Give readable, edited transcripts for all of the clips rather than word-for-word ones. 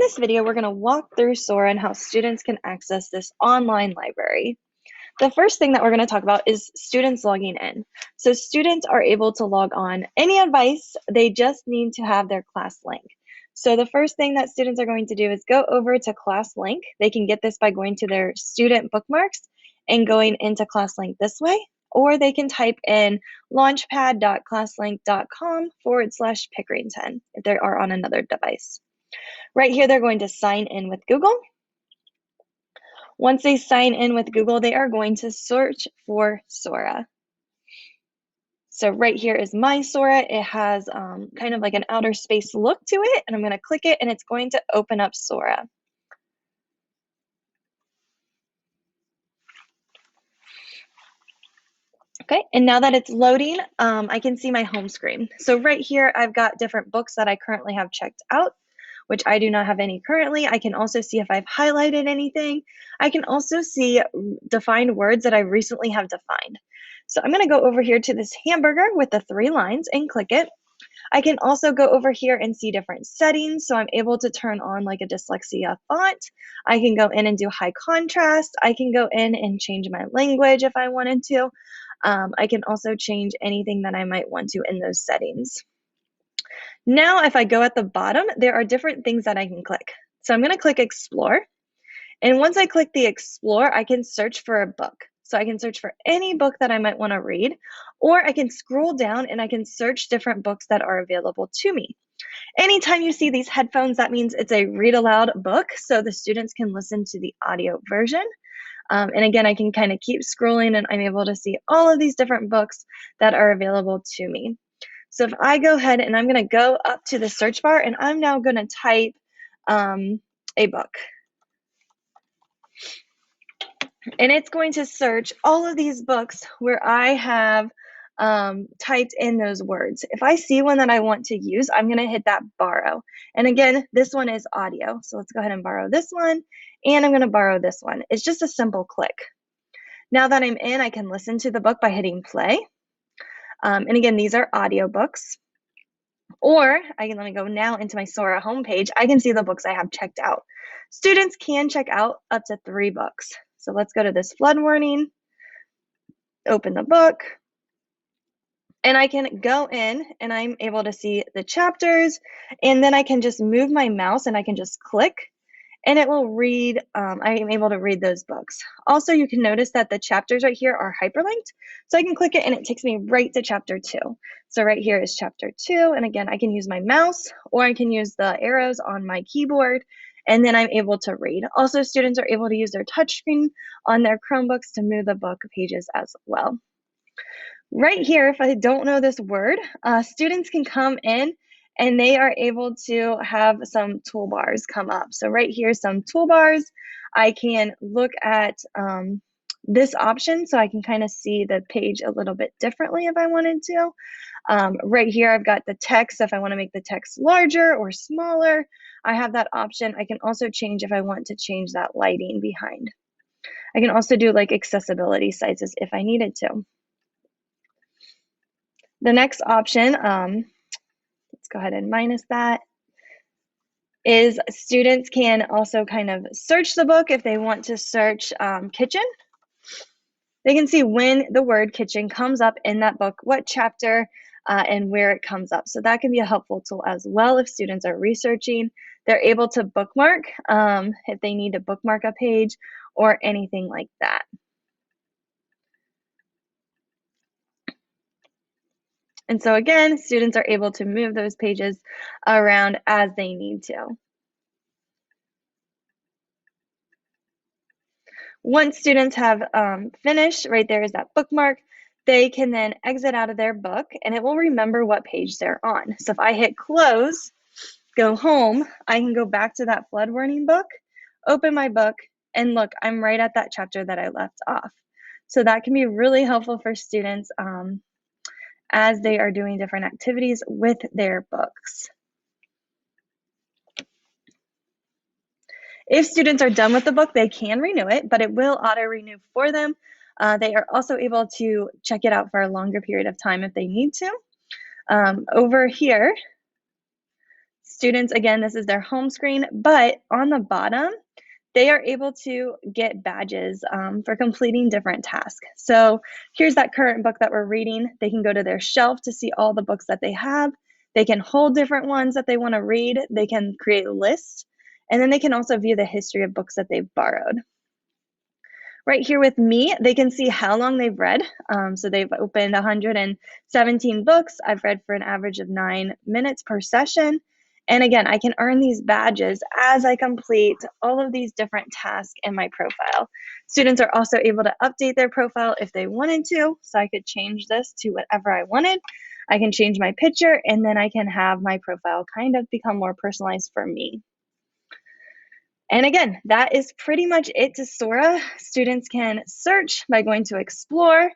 this video, we're going to walk through Sora and how students can access this online library. The first thing that we're going to talk about is students logging in. So students are able to log on any advice, they just need to have their class link. So the first thing that students are going to do is go over to class link. They can get this by going to their student bookmarks and going into class link this way, or they can type in launchpad.classlink.com/Pickerington if they are on another device. Right here, they're going to sign in with Google. Once they sign in with Google, they are going to search for Sora. So right here is my Sora. It has kind of like an outer space look to it, and I'm going to click it, and it's going to open up Sora. Okay, and now that it's loading, I can see my home screen. So right here, I've got different books that I currently have checked out, which I do not have any currently. I can also see if I've highlighted anything. I can also see defined words that I recently have defined. So I'm gonna go over here to this hamburger with the 3 lines and click it. I can also go over here and see different settings. So I'm able to turn on like a dyslexia font. I can go in and do high contrast. I can go in and change my language if I wanted to. I can also change anything that I might want to in those settings. Now, if I go at the bottom, there are different things that I can click. So I'm going to click Explore. And once I click the Explore, I can search for a book. So I can search for any book that I might want to read, or I can scroll down and I can search different books that are available to me. Anytime you see these headphones, that means it's a read aloud book, so the students can listen to the audio version. And again, I can kind of keep scrolling and I'm able to see all of these different books that are available to me. So if I go ahead and I'm going to go up to the search bar and I'm now going to type a book. And it's going to search all of these books where I have typed in those words. If I see one that I want to use, I'm going to hit that borrow. And again, this one is audio. So let's go ahead and borrow this one. And I'm going to borrow this one. It's just a simple click. Now that I'm in, I can listen to the book by hitting play. And again, these are audiobooks. Or let me go now into my Sora homepage. I can see the books I have checked out. Students can check out up to 3 books. So let's go to this flood warning, open the book, and I can go in and I'm able to see the chapters, and then I can just move my mouse and I can just click and it will read, I am able to read those books. Also, you can notice that the chapters right here are hyperlinked. So I can click it and it takes me right to chapter 2. So right here is chapter 2. And again, I can use my mouse or I can use the arrows on my keyboard and then I'm able to read. Also, students are able to use their touchscreen on their Chromebooks to move the book pages as well. Right here, if I don't know this word, students can come in and they are able to have some toolbars come up. So right here, some toolbars. I can look at this option so I can kind of see the page a little bit differently if I wanted to. Right here, I've got the text. If I want to make the text larger or smaller, I have that option. I can also change if I want to change that lighting behind. I can also do like accessibility sizes if I needed to. The next option, let's go ahead and minus that, is students can also kind of search the book if they want to search kitchen. They can see when the word kitchen comes up in that book, what chapter and where it comes up. So that can be a helpful tool as well if students are researching. They're able to bookmark if they need to bookmark a page or anything like that. And so again, students are able to move those pages around as they need to. Once students have finished, right there is that bookmark, they can then exit out of their book and it will remember what page they're on. So if I hit close, go home, I can go back to that flood warning book, open my book, and look, I'm right at that chapter that I left off. So that can be really helpful for students as they are doing different activities with their books. If students are done with the book, they can renew it, but it will auto-renew for them. They are also able to check it out for a longer period of time if they need to. Over here, Students, again, this is their home screen, but on the bottom, they are able to get badges for completing different tasks. So here's that current book that we're reading. They can go to their shelf to see all the books that they have. They can hold different ones that they want to read. They can create a list, and then they can also view the history of books that they've borrowed. Right here with me, they can see how long they've read. So they've opened 117 books. I've read for an average of 9 minutes per session. And again, I can earn these badges as I complete all of these different tasks in my profile. Students are also able to update their profile if they wanted to. So I could change this to whatever I wanted. I can change my picture, and then I can have my profile kind of become more personalized for me. And again, that is pretty much it to Sora. Students can search by going to Explore.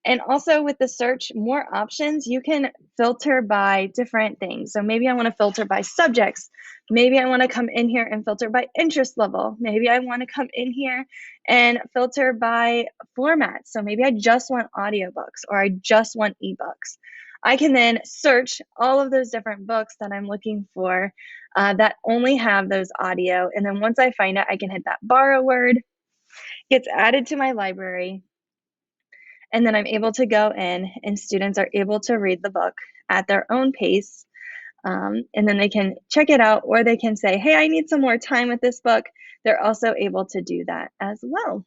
And also with the search, more options, you can filter by different things. So maybe I want to filter by subjects. Maybe I want to come in here and filter by interest level. Maybe I want to come in here and filter by format. So maybe I just want audiobooks or I just want ebooks. I can then search all of those different books that I'm looking for that only have those audio. And then once I find it, I can hit that borrow word, gets added to my library. And then I'm able to go in and students are able to read the book at their own pace. And then they can check it out, or they can say, hey, I need some more time with this book. They're also able to do that as well.